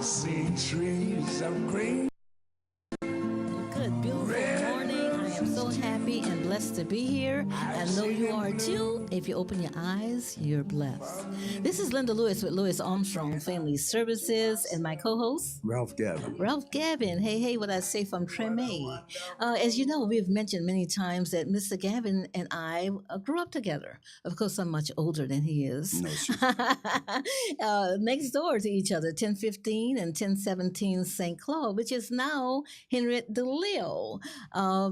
see trees of green. Good, beautiful morning. I am so happy and blessed to be here. And know you are too. If you open your eyes, you're blessed. This is Linda Lewis with Lewis Armstrong Family Services and my co host, Ralph Gavin. Ralph Gavin. Hey, hey, what I say from Treme. As you know, we've mentioned many times that Mr. Gavin and I grew up together. Of course, I'm much older than he is. No, she's Next door to each other, 1015 and 1017 St. Claude, which is now Henriette DeLeo.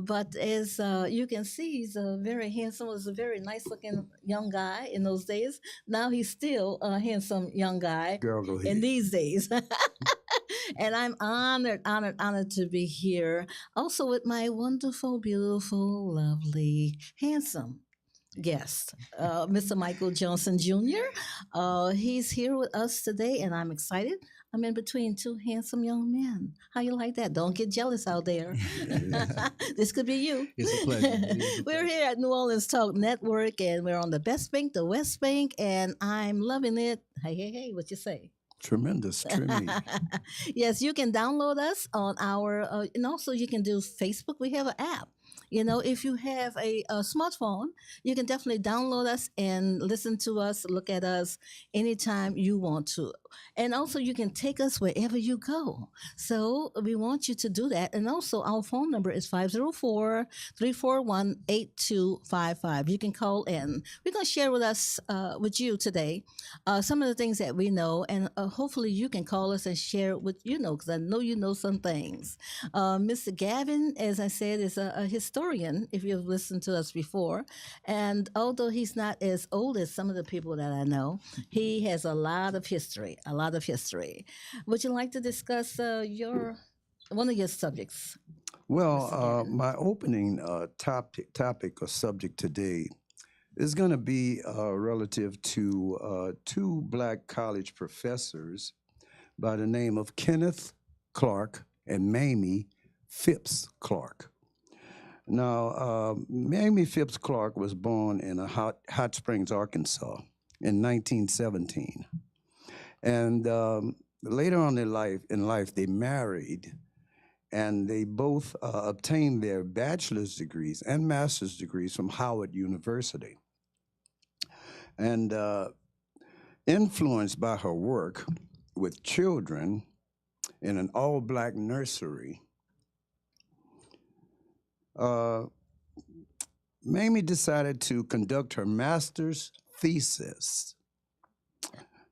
But as you can see, he's a very handsome, was a very nice looking young guy in those days. Now he's still a handsome young guy girl. Go in ahead. these days. And I'm honored to be here. Also with my wonderful, beautiful, lovely, handsome guest, Mr. Michael Johnson Jr. He's here with us today, and I'm excited. I'm in between two handsome young men. How you like that? Don't get jealous out there. This could be you. It's a pleasure. It is a We're pleasure. here at New Orleans Talk Network, and we're on the Best Bank, the West Bank, and I'm loving it. Hey, hey, hey, what you say? Tremendous, Trimmy. Yes, you can download us on our, and also you can do Facebook. We have an app. You know, if you have a smartphone, you can definitely download us and listen to us, look at us anytime you want to. And also, you can take us wherever you go. So we want you to do that. And also, our phone number is 504-341-8255. You can call in. We're going to share with us, with you today, some of the things that we know. And hopefully, you can call us and share what you know, because I know you know some things. Mr. Gavin, as I said, is a historian, if you've listened to us before. And although he's not as old as some of the people that I know, he has a lot of history, a lot of history. Would you like to discuss your one of your subjects? Well, Mr. Gavin. my opening topic or subject today is going to be relative to two black college professors by the name of Kenneth Clark and Mamie Phipps Clark. Now, Mamie Phipps Clark was born in Hot Springs, Arkansas in 1917. And later on in life, they married, and they both obtained their bachelor's degrees and master's degrees from Howard University. And influenced by her work with children in an all-black nursery, Mamie decided to conduct her master's thesis,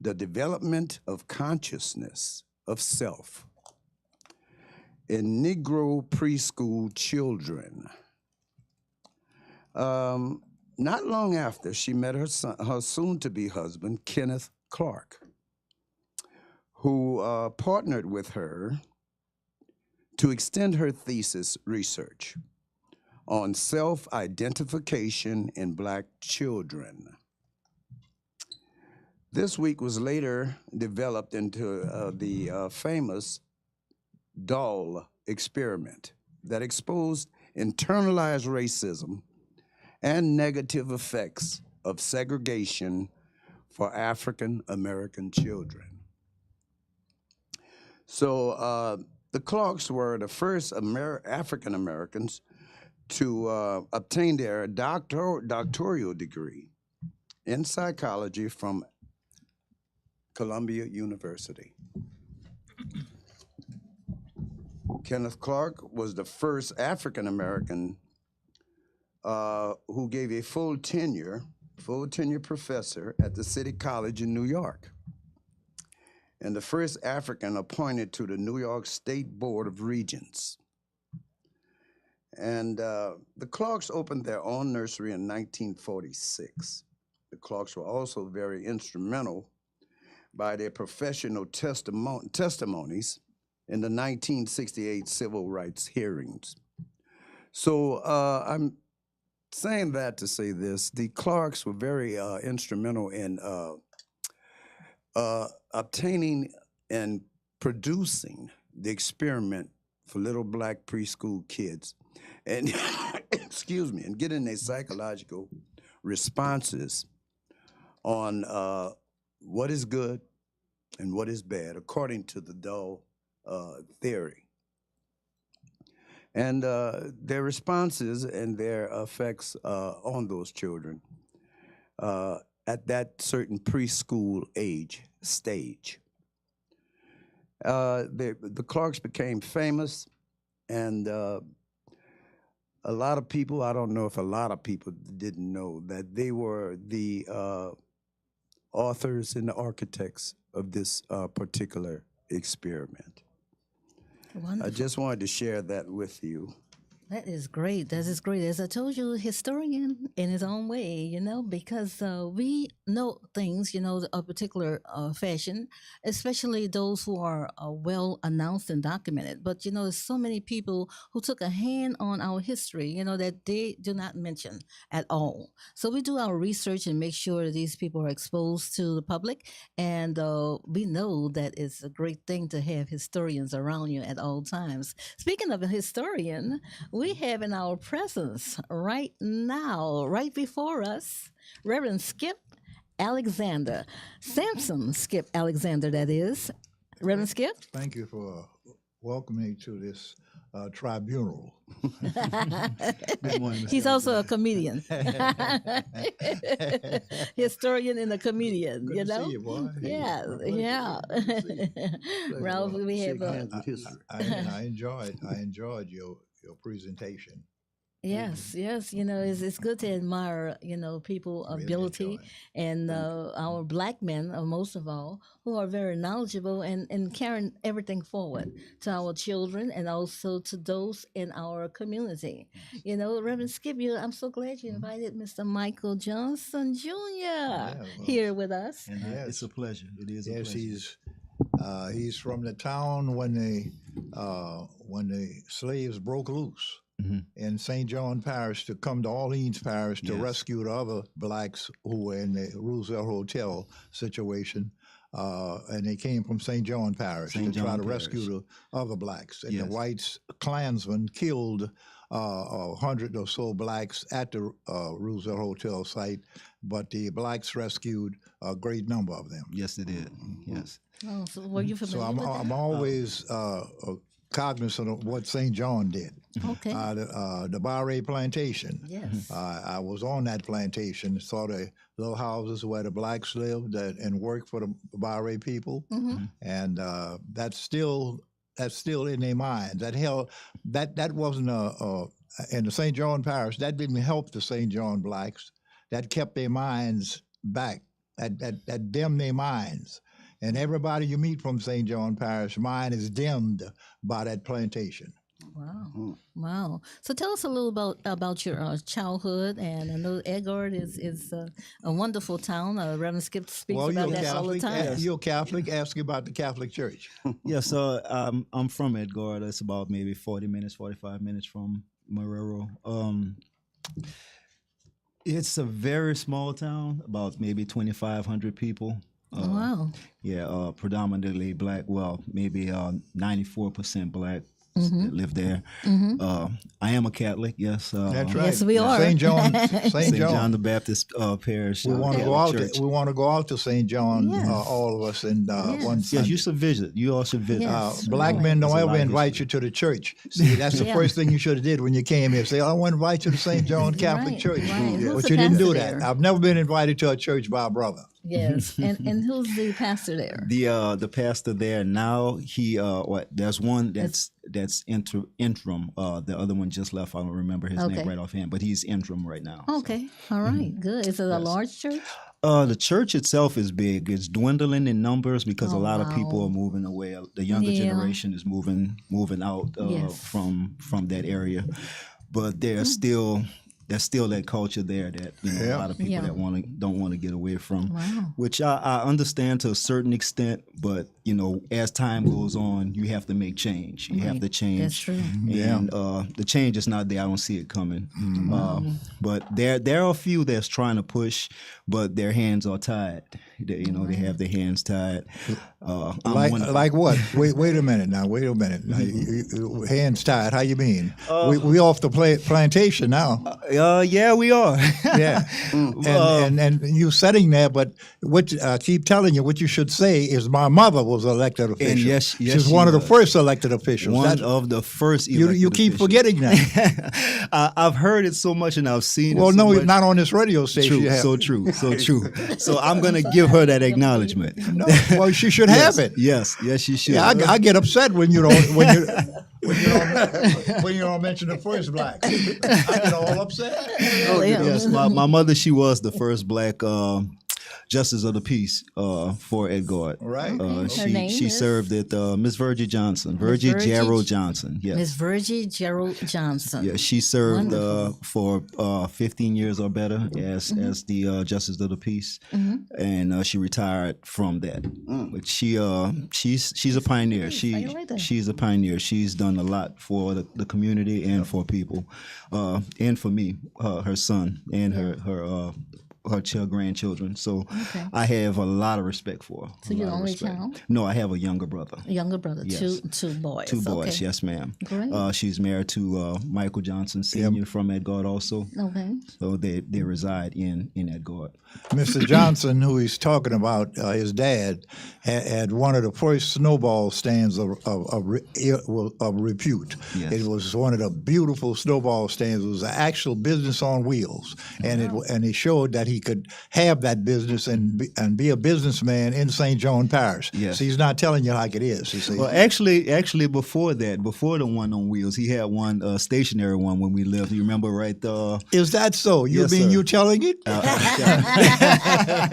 The Development of Consciousness of Self in Negro Preschool Children. Not long after, she met her soon-to-be husband, Kenneth Clark, who partnered with her to extend her thesis research on self-identification in black children. This week was later developed into the famous doll experiment that exposed internalized racism and negative effects of segregation for African American children. So the Clarks were the first African Americans to obtain their doctoral degree in psychology from Columbia University. Kenneth Clark was the first African American who gave a full tenure professor at the City College in New York, and the first African appointed to the New York State Board of Regents. And the Clarks opened their own nursery in 1946. The Clarks were also very instrumental by their professional testimonies in the 1968 civil rights hearings. So I'm saying that to say this: the Clarks were very instrumental in obtaining and producing the experiment for little black preschool kids, and excuse me, and getting their psychological responses on what is good and what is bad, according to the Dull theory. And their responses and their effects on those children at that certain preschool age stage. The Clarks became famous, and a lot of people, I don't know if a lot of people didn't know that they were the authors and the architects of this particular experiment. I Wonderful. just wanted to share that with you. That is great. That is great. As I told you, historian in his own way, because we know things, a particular fashion, especially those who are well announced and documented. But, there's so many people who took a hand on our history, that they do not mention at all. So we do our research and make sure these people are exposed to the public. And we know that it's a great thing to have historians around you at all times. Speaking of a historian, we have in our presence right now, right before us, Reverend Skip Alexander. Samson Skip Alexander, that is. Reverend Skip? Thank you for welcoming me to this tribunal. Good morning, Mr. He's also a President. comedian. Historian and a comedian, Good to see you, boy. Yeah, My pleasure. yeah. Good to see you. Ralph, we have Shake hands with history. I enjoyed your presentation. yes, yes. It's good to admire, people Really ability enjoyed it. and our black men, most of all, who are very knowledgeable and carrying everything forward to our children and also to those in our community. Reverend Skip, I'm so glad you invited Mr. Michael Johnson Jr. well, here with us. And Yes. it's a pleasure. It is a Yes, pleasure. he's from the town when the slaves broke loose Mhm. in St. John Parish to come to Orleans Parish to Yes. rescue the other blacks who were in the Roosevelt Hotel situation. And they came from St. John Parish St. to try John to Parish. rescue the other blacks. And the Yes. whites, Klansmen, killed 100 or so blacks at the Roosevelt Hotel site, but the blacks rescued a great number of them. Yes, it did. Yes. Oh, so were you familiar So I'm, with I'm that? always cognizant of what St. John did. Okay. The Barre Plantation. Yes. I was on that plantation, saw the little houses where the blacks lived and worked for the Barre people, Mm-hmm. and that's still in their minds. That wasn't in the St. John Parish. That didn't help the St. John blacks. That kept their minds back. That dimmed their minds. And everybody you meet from St. John Parish, mind is dimmed by that plantation. Wow. Mm. Wow. So tell us a little about your childhood. And I know Edgard is a wonderful town. Reverend Skip speaks Well, about you're that all the Catholic. time. You're Catholic. Ask about the Catholic Church. Yeah, so I'm from Edgar. That's about maybe 45 minutes from Marrero. It's a very small town, about maybe 2,500 people. Wow. Yeah, predominantly black. Well, maybe 94% black that live there. I am a Catholic. Yes. That's right. Yes, we are. St. John. St. St. John. John the Baptist Parish. We want to go out. Church. We want to go out to St. John, Yes. all of us, and Yes. one Yes, Sunday. you should visit. You all should visit. Yes. Black Really? men don't There's a lot ever of invite you to the church. See, that's the Yeah. first thing you should have did when you came here. Say, I want to invite you to St. John Catholic Right, Church. right. Who's But the you didn't do pastor that. there? I've never been invited to a church by a brother. Yes. And who's the pastor there? The pastor there now, there's one that's interim. The other one just left. I don't remember his Okay. name right offhand, but he's interim right now. so. Okay. All right. Good. Is it a Yes. large church? The church itself is big. It's dwindling in numbers because Oh, a lot of people wow. are moving away. The younger Yeah. generation is moving out Yes. from that area, but there's still that culture there that a Yeah. lot of people Yeah. that don't want to get away from. Wow. Which I understand to a certain extent, but as time goes on, you have to make change. You have Right. to change. That's true. Yeah. And the change is not there. I don't see it coming. But there are a few that's trying to push, but their hands are tied. They have their hands tied. I'm one of- Like what? Wait a minute now. Wait a minute. Now, hands tied. How you mean? We off the plantation now. Yeah, we are. Yeah, and you sitting there, but what I keep telling you, what you should say is, my mother was elected official. yes, she's she one of the was. first elected officials. One That's- of the first. you elected keep officials. forgetting that. I've heard it so much and I've seen Well, it. So no, much. not on this radio station. True, you have- so true, so true. So I'm gonna give her that acknowledgement. No, well, she should have it. Yes, she should. Yeah, I get upset when you don't when you don't mention the first black. I get all upset. Oh, yeah. Yes, my mother, she was the first black justice of the peace for Edgard. Right. Her name She is? served at Miss Virgie Johnson, Virgie Virgie Gerald Johnson. Yes. Miss Virgie Gerald Johnson. Yeah, she served Wonderful. for 15 years or better as the Justice of the Peace, and she retired from that. But she's a pioneer. right there. She's a pioneer. She's done a lot for the community and for people, and for me, her son and her grandchildren. So Okay. I have a lot of respect for her. So a you're lot the of only respect. child? No, I have a younger brother. A younger brother, Yes. two boys. Two boys, Okay. yes, ma'am. Great. She's married to Michael Johnson Sr. from Edgard also. Okay. So they reside in Edgard. Mr. Johnson, who he's talking about, his dad, had one of the first snowball stands of repute. Yes. It was one of the beautiful snowball stands. It was an actual business on wheels, and he showed that he could have that business and be a businessman in St. John Parish. Yes. So he's not telling you like it is. You see. Well, actually, before that, before the one on wheels, he had one stationary one when we lived. You remember, right? Is that so? You Yes, mean sir. you telling it?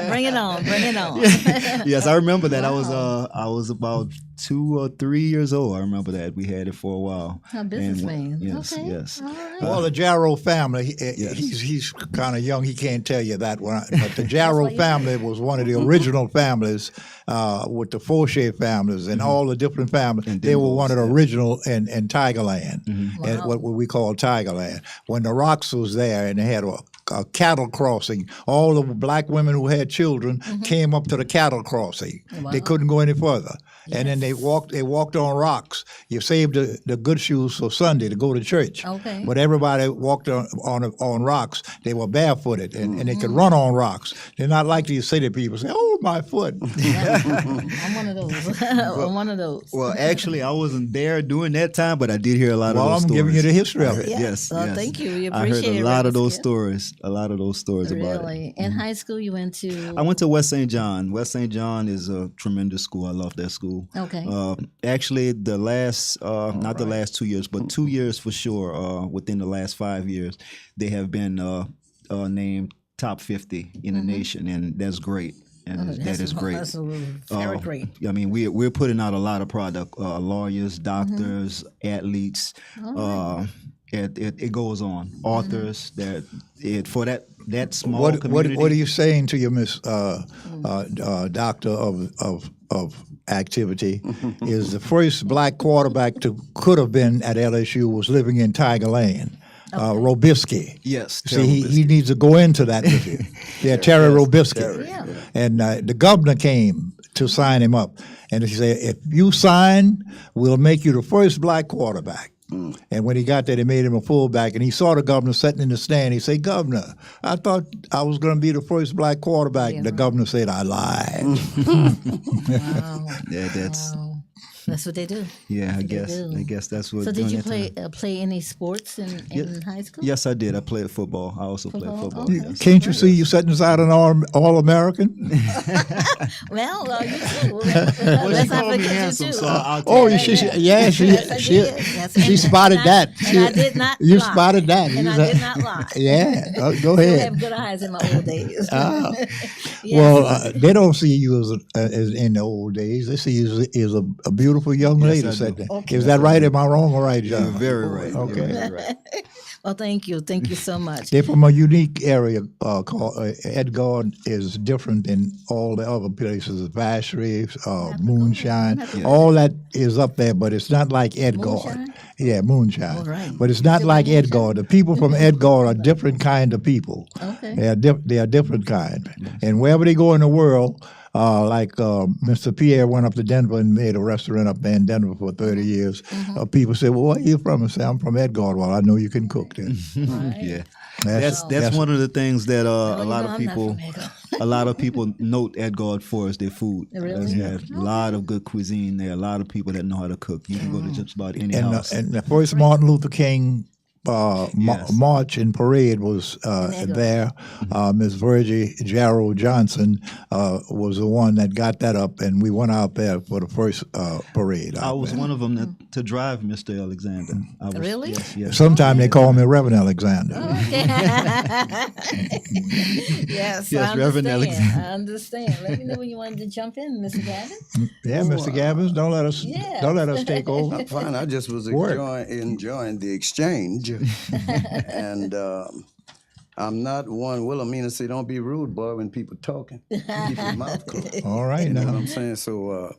Bring it on. Bring it on. Yes, I remember that. I was about 2 or 3 years old. I remember that we had it for a while. A businessman. Yes, Okay. yes. All right. Well, the Jarrow family, he's kind of young. He can't tell you that one. But the Jarrow family was one of the original families with the Fauché families and all the different families. They were one of the original in Tigerland, and what we call Tigerland. When the Rocks was there and they had a cattle crossing, all the black women who had children came up to the cattle crossing. They couldn't go any further. And then they walked on rocks. You saved the good shoes for Sunday to go to church. Okay. But everybody walked on rocks. They were barefooted and they could run on rocks. They're not like these city people say, "Oh, my foot." I'm one of those. I'm one of those. Well, actually, I wasn't there during that time, but I did hear a lot Well, of those I'm stories. giving you the history of it. Yeah. Yes, Well, yes. thank you. We I heard appreciate a it, lot of Reverend those Skip. stories. A lot of those stories about it. Really? In high school, you went to? I went to West St. John. West St. John is a tremendous school. I love that school. Okay. Actually, the last, not the last 2 years, but 2 years for sure, within the last 5 years, they have been named top 50 in the nation, and that's great. And that is great. That's very great. I mean, we're putting out a lot of product. Lawyers, doctors, athletes. It goes on. Authors for that small community. What are you saying to your Miss Doctor of Activity? Is the first black quarterback could have been at LSU was living in Tigerland. Robisky. Yes. See, he needs to go into that with you. Yeah, Terry Robisky. Yeah. And the governor came to sign him up. And he said, if you sign, we'll make you the first black quarterback. And when he got there, they made him a fullback. And he saw the governor sitting in the stand. He said, "Governor, I thought I was going to be the first black quarterback." Yeah. The governor said, "I lied." Wow. Yeah, that's Wow. That's what they do. yeah. I do. guess that's what. So during did you that time- play any sports in high school? Yes, I did. I played football. I also played football. Okay. Yes. Can't you see you sitting inside an All-American? Well, you too. Well, Let's she not called me forget you handsome, too. so I'll Oh, take she, it. she yeah, Yes, I she did. Yes, she and- spotted and I- that. and I did not You lie. spotted that. And You I said- did not lie. Yeah, go Still ahead. have good eyes in my old days. Ah. Yes. Well, they don't see you as in the old days. They see you as a beautiful young Yes, lady. I Said do. that. Okay. Is that right? Am I wrong or right, You're John? very right. You're Okay. very right. Well, thank you. Thank you so much. They're from a unique area called Edgard is different than all the other places. Vacherie, Moonshine, all that is up there, but it's not like Edgard. Moonshine? Yeah, Moonshine. All right. But it's not like Edgard. The people from Edgard are different kind of people. Okay. They are different kind. And wherever they go in the world, Like Mr. Pierre went up to Denver and made a restaurant up there in Denver for 30 years. People say, "Well, where are you from?" I say, "I'm from Edgard." Well, I know you can cook then. Right. Yeah. That's, That's one of the things that Well, a you lot know of I'm not people from Edgard. a lot of people note Edgard for is their food. Really? They have a lot of good cuisine there. A lot of people that know how to cook. You can go to just about any house. and the first Martin Luther King Yes. march and parade was Edgard. there. Miss Virgie Gerald Johnson was the one that got that up, and we went out there for the first parade. I out was there. one of them to drive Mr. Alexander. I was, Really? Yes, yes. Sometimes they call me Reverend Alexander. Okay. Yes, Yes, I Reverend understand. I understand. Let me know when you wanted to jump in, Mr. Gavin. Yeah, Mr. Gabbins, don't let us take over. I'm fine. I just was Work. enjoying the exchange, and I'm not one. Wilhelmina say, "Don't be rude, boy, when people talking. Keep your mouth closed." All right You know what now. I'm saying? So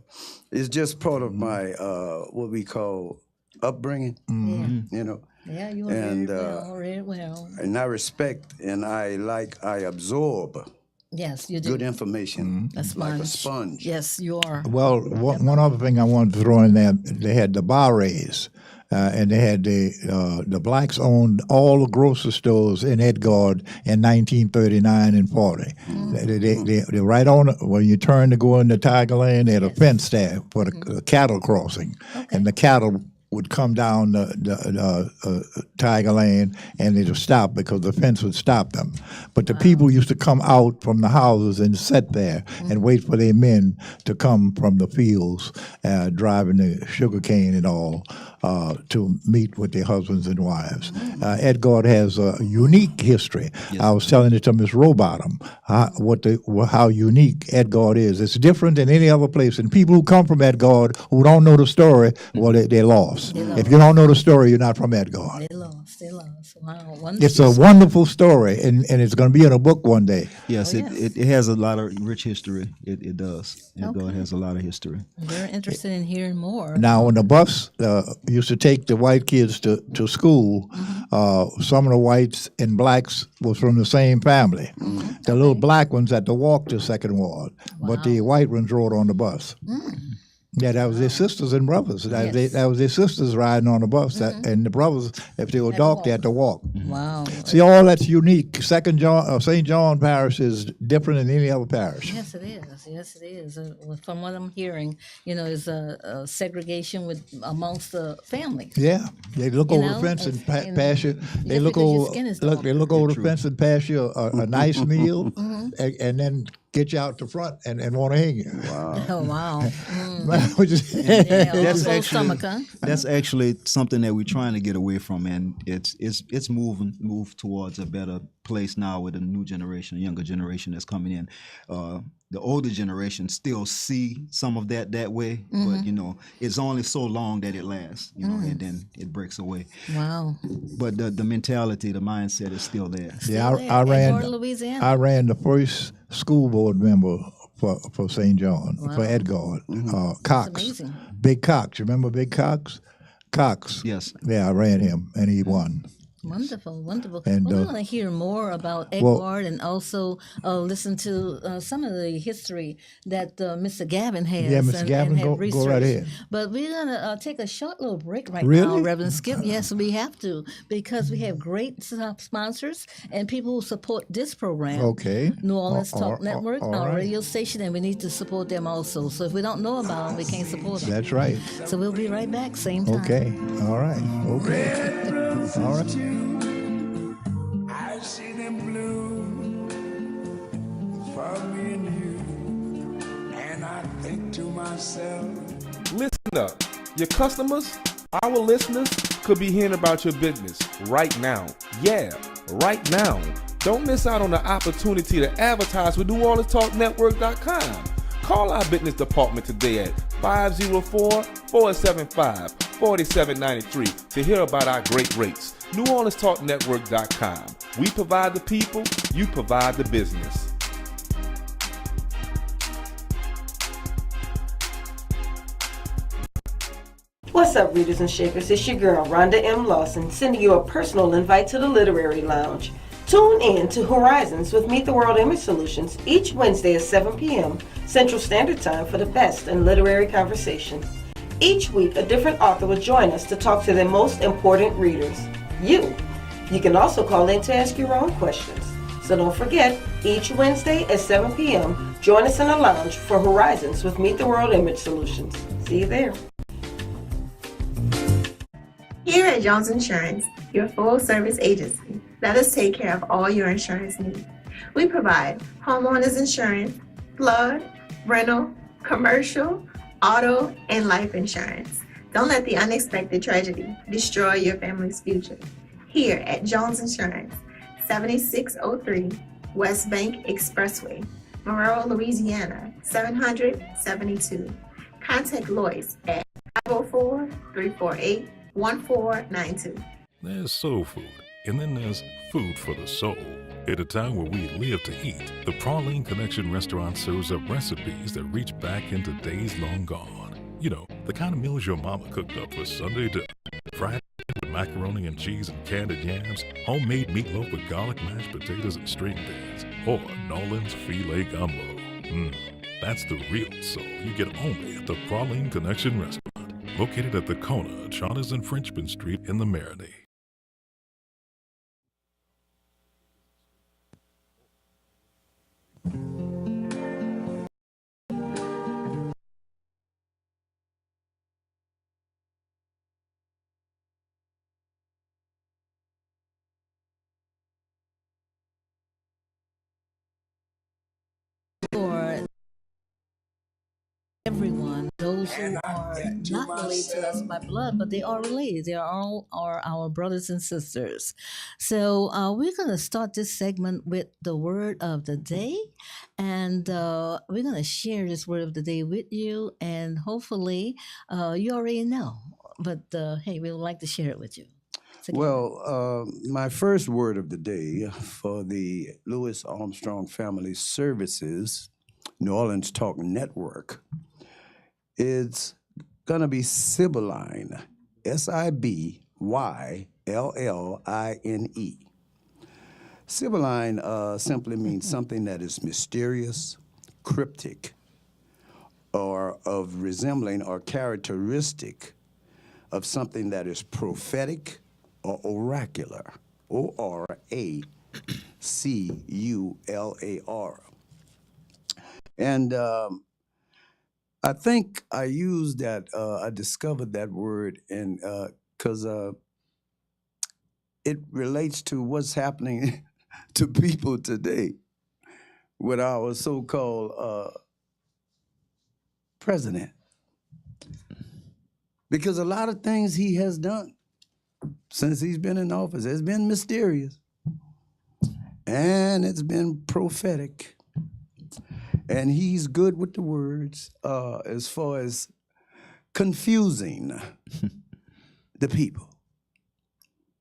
it's just part of my what we call upbringing. You know, Yeah, you were And, very well. and I respect and I absorb Yes, you do. good information A like a sponge. sponge. Yes, you are. Well, one other thing I wanted to throw in there, they had the barres, and they had the blacks owned all the grocery stores in Edgard in 1939 and 40. They right on when you turn to go into Tiger Lane, they had a fence there for the cattle crossing, and the cattle would come down the Tiger Lane, and they'd stop because the fence would stop them. But the people used to come out from the houses and sit there and wait for their men to come from the fields, driving the sugar cane and all, to meet with their husbands and wives. Edgard has a unique history. I was telling it to Miss Rowbottom, how unique Edgard is. It's different than any other place. And people who come from Edgard who don't know the story, well, they're lost. If you don't know the story, you're not from Edgard. They lost. They lost. Wow, wonderful. It's a wonderful story, and it's going to be in a book one day. Yes, Oh, it has a lot of rich history. It does. Edgard has a lot of history. I'm very interested in hearing more. Now, when the bus used to take the white kids to school, some of the whites and blacks was from the same family. The little black ones had to walk to Second Ward, but the white ones rode on the bus. Yeah, that was their sisters and brothers. That was their sisters riding on the bus, and the brothers, if they were dark, they had to walk. Wow. See, all that's unique. St. John Parish is different than any other parish. Yes, it is. Yes, it is. From what I'm hearing, is a segregation amongst the family. Yeah, they look over the fence and pass you. They look over. They look over the fence and pass you a nice meal, and then get you out the front and want to hang you. Wow. Oh, wow. Which is- That's stomach, huh? That's actually something that we're trying to get away from, and it's moved towards a better place now with a new generation, a younger generation that's coming in. The older generation still see some of that way, but it's only so long that it lasts, and then it breaks away. Wow. But the mentality, the mindset is still there. Yeah, Still I there. ran. Edward, Louisiana. I ran the first school board member for St. John, for Edgard. Cox, amazing. Big Cox. You remember Big Cox? Cox. Yes. Yeah, I ran him, and he won. Wonderful, wonderful. And, we want to hear more about Edgard and also listen to some of the history that Mr. Gavin has. Yeah, Mr. Gavin, have go researched. right ahead. But we're going to take a short little break right now, Really? Reverend Skip. Yes, we have to, because we have great sponsors and people who support this program. Okay. New Orleans Talk Network, all our right. radio station, and we need to support them also. So if we don't know about them, we can't support them. That's right. So we'll be right back, same time. Okay. All right. Okay. All right. I see them blue for me and you, and I think to myself, Listen up. Your customers, our listeners, could be hearing about your business right now. Yeah, right now. Don't miss out on the opportunity to advertise with NewOrleansTalkNetwork.com. Call our business department today at 504-475-4793 to hear about our great rates. NewOrleansTalkNetwork.com. We provide the people, you provide the business. What's up, readers and shakers? It's your girl, Rhonda M. Lawson, sending you a personal invite to the Literary Lounge. Tune in to Horizons with Meet the World Image Solutions each Wednesday at 7 p.m. Central Standard Time for the best in literary conversation. Each week, a different author will join us to talk to their most important readers, you. You can also call in to ask your own questions. So don't forget, each Wednesday at 7 p.m., join us in the lounge for Horizons with Meet the World Image Solutions. See you there. Here at Jones Insurance, your full-service agency, let us take care of all your insurance needs. We provide homeowners insurance, flood, rental, commercial, auto, and life insurance. Don't let the unexpected tragedy destroy your family's future. Here at Jones Insurance, 7603 West Bank Expressway, Monroe, Louisiana, 772. Contact Lois at 504-348-1492. There's soul food, and then there's food for the soul. At a time where we live to eat, the Praline Connection restaurant serves up recipes that reach back into days long gone. You know, the kind of meals your mama cooked up for Sunday dinner. Fried with macaroni and cheese and candied yams, homemade meatloaf with garlic mashed potatoes and string beans, or Nolan's filet gumbo. That's the real soul you get only at the Praline Connection restaurant, located at the Kona, Chalmers and Frenchman Street in the Marinade. For everyone, those who are not related to us by blood, but they are related. They are all are our brothers and sisters. So we're going to start this segment with the word of the day, and we're going to share this word of the day with you, and hopefully you already know. But hey, we would like to share it with you. So, Well, my first word of the day for the Louis Armstrong Family Services New Orleans Talk Network is going to be Sibylline, Sibylline. Sibylline simply means something that is mysterious, cryptic, or of resembling or characteristic of something that is prophetic or oracular, Oracular. And I think I used that, I discovered that word because it relates to what's happening to people today with our so-called president. Because a lot of things he has done since he's been in office has been mysterious and it's been prophetic. And he's good with the words as far as confusing the people.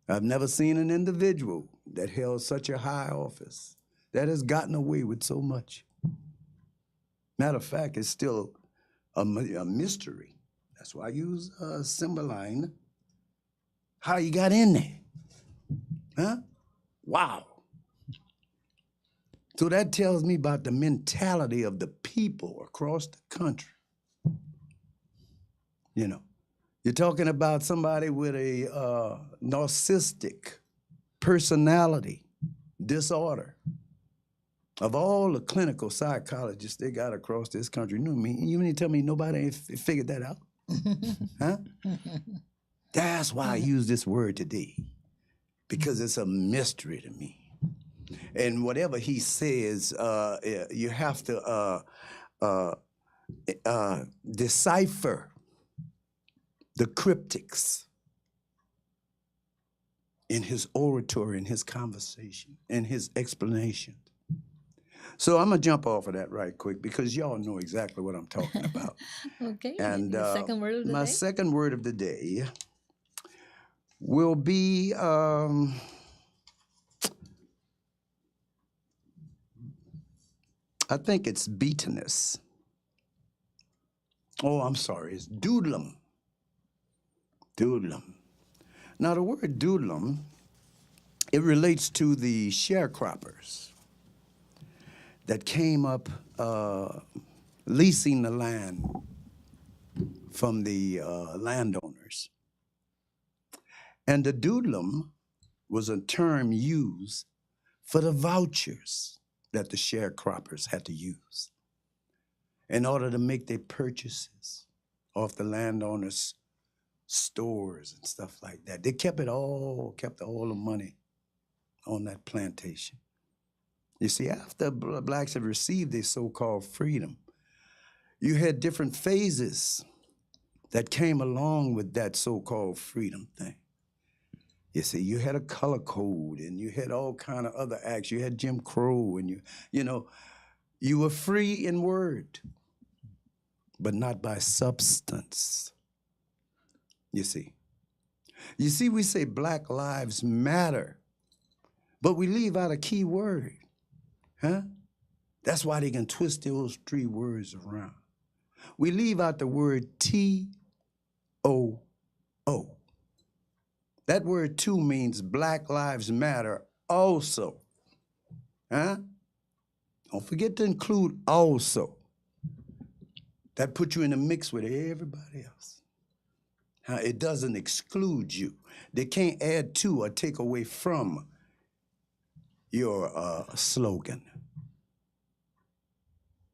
I've never seen an individual that held such a high office that has gotten away with so much. Matter of fact, it's still a mystery. That's why I use Sibylline. How you got in there? Huh? Wow. So that tells me about the mentality of the people across the country. You know, you're talking about somebody with a narcissistic personality disorder. Of all the clinical psychologists they got across this country, you mean to tell me nobody ain't figured that out? Huh? That's why I use this word today, because it's a mystery to me. And whatever he says, you have to decipher the cryptics in his oratory, in his conversation, in his explanation. So I'm going to jump off of that right quick because y'all know exactly what I'm talking about. okay. And the second word of the my day. second word of the day will be I think it's beatenness. Oh, I'm sorry, it's doodlum. Doodlum. Now the word doodlum It relates to the sharecroppers that came up leasing the land from the landowners. And the doodlum was a term used for the vouchers that the sharecroppers had to use in order to make their purchases off the landowners' stores and stuff like that. They kept all the money on that plantation. You see, after blacks had received their so-called freedom, you had different phases that came along with that so-called freedom thing. You see, you had a color code, and you had all kind of other acts. You had Jim Crow, and you were free in word, but not by substance. You see, we say Black Lives Matter, but we leave out a key word, huh? That's why they can twist those three words around. We leave out the word T-O-O. That word too means Black Lives Matter also, huh? Don't forget to include also. That puts you in a mix with everybody else. It doesn't exclude you. They can't add to or take away from your slogan.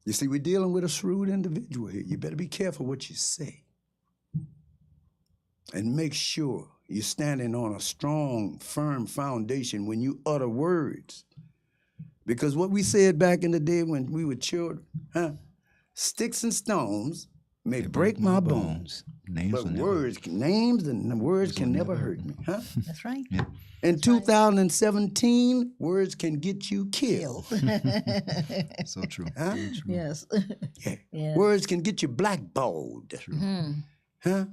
You see, we're dealing with a shrewd individual here. You better be careful what you say. And make sure you're standing on a strong, firm foundation when you utter words. Because what we said back in the day when we were children, sticks and stones may break my bones, but names and words can never hurt me, huh? That's right. Yeah. In 2017, words can get you killed. So true. Huh? So true. Yes. Yeah. Yeah. Words can get you blackballed. Mhm. Huh?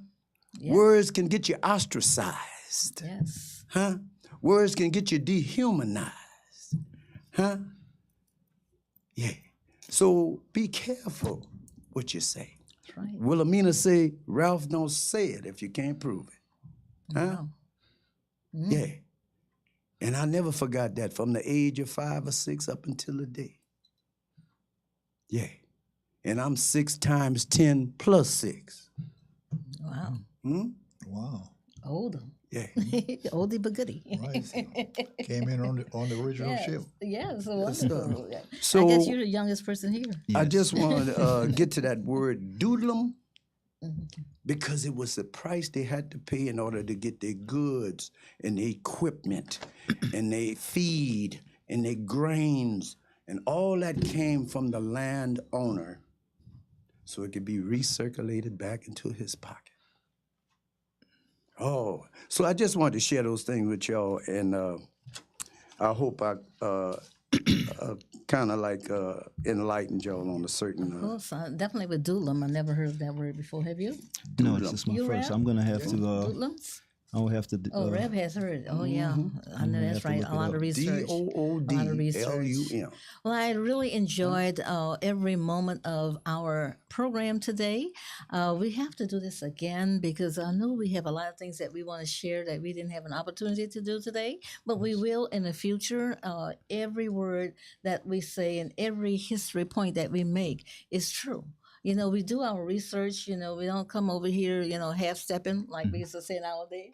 Yes. Words can get you ostracized. Yes. Huh? Words can get you dehumanized. Huh? Yeah. So be careful what you say. That's right. Wilhelmina say, Ralph, don't say it if you can't prove it. Huh? Wow. Mm. Yeah. And I never forgot that from the age of 5 or 6 up until today. Yeah. And I'm 6 times 10 plus 6. Wow. Hmm? Wow. Older. Yeah. Oldie but goodie. Right. Came in on the original Yes. ship. Yes. Yes, Wonderful. So- I guess you're the youngest person here. I Yes. just want to get to that word doodlum Mhm. because it was the price they had to pay in order to get their goods and their equipment and their feed and their grains, and all that came from the landowner so it could be recirculated back into his pocket. Oh, so I just wanted to share those things with y'all, and I hope I kind of like enlightened y'all on a certain. Of course, definitely with doodlum. I never heard that word before. Have you? No, this is my You first. rap? I'm gonna have to. Doodlums? I will have to. Oh, Rev has heard. Oh, yeah. I know gonna that's have to right. look A it lot up. of research. DOODLUM. Well, I really enjoyed every moment of our program today. We have to do this again because I know we have a lot of things that we want to share that we didn't have an opportunity to do today, but we will in the future. Every word that we say and every history point that we make is true. You know, we do our research. You know, we don't come over here, half stepping like we used to say nowadays.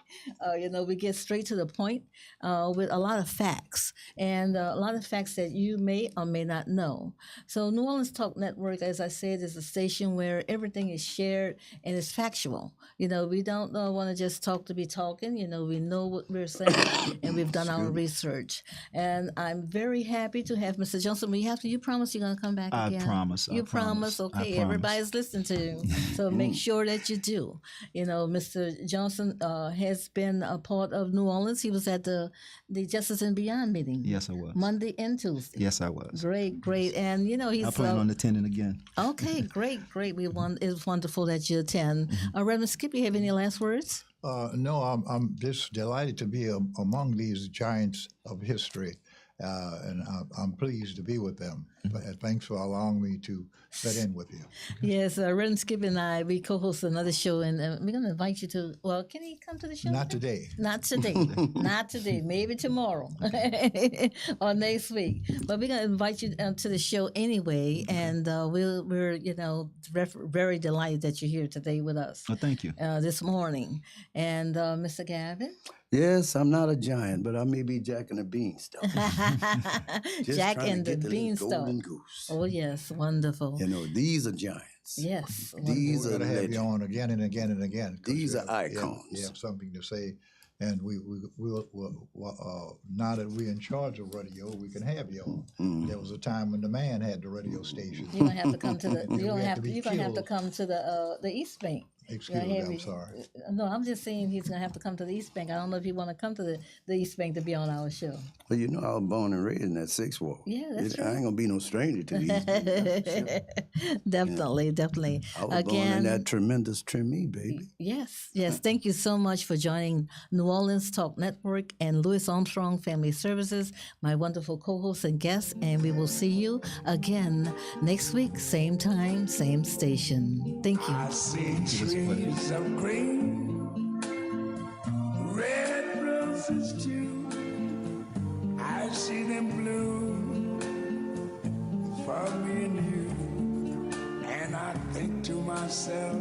We get straight to the point with a lot of facts and a lot of facts that you may or may not know. So, New Orleans Talk Network, as I said, is a station where everything is shared and is factual. We don't want to just talk to be talking. We know what we're saying and we've done our research. And I'm very happy to have Mr. Johnson. You promise you're going to come back I again? promise. I You promise. I Okay, promise. everybody's listening to you. So make sure that you do. Mr. Johnson has been a part of New Orleans. He was at the Justice and Beyond meeting. Yes, I was. Monday and Tuesday. Yes, I was. Great. And he's I plan on attending again. okay, great. It's wonderful that you attend. Reverend Skip, you have any last words? No, I'm just delighted to be among these giants of history, and I'm pleased to be with them. But thanks for allowing me to fit in with you. Yes, Ren Skip and I, we co-host another show, and we're going to invite you to, well, can he come to the show? Not today. Not today. Not today. Maybe tomorrow or next week. But we're going to invite you to the show anyway, and we're very delighted that you're here today with us Oh, thank you. this morning. And Mr. Gavin? Yes, I'm not a giant, but I may be Jack and the Beanstalk. Just Jack trying to and the get little Beanstalk. golden goose. Oh, yes. Wonderful. You know, these are giants. Yes. These We're are going to have you legends. on again and again and again. 'cause These you are have- icons. You have something to say. And we'll now that we're in charge of radio, we can have you on. Mm. There was a time when the man had the radio station. You're gonna have to come to the. We You're gonna had have to to. be You're gonna have to killed. come to the East Bank. Excuse me, I'm sorry. No, I'm just saying he's gonna have to come to the East Bank. I don't know if you want to come to the East Bank to be on our show. Well, you know, I was born and raised in that Sixth Ward. Yeah, that's I ain't gonna be no stranger to these. Definitely. I was born in that tremendous Trimmy, baby. Yes. Thank you so much for joining New Orleans Talk Network and Louis Armstrong Family Services, my wonderful co-hosts and guests, and we will see you again next week, same time, same station. Thank you. I see trees of green, red roses too. I see them bloom for me and you. And I think to myself,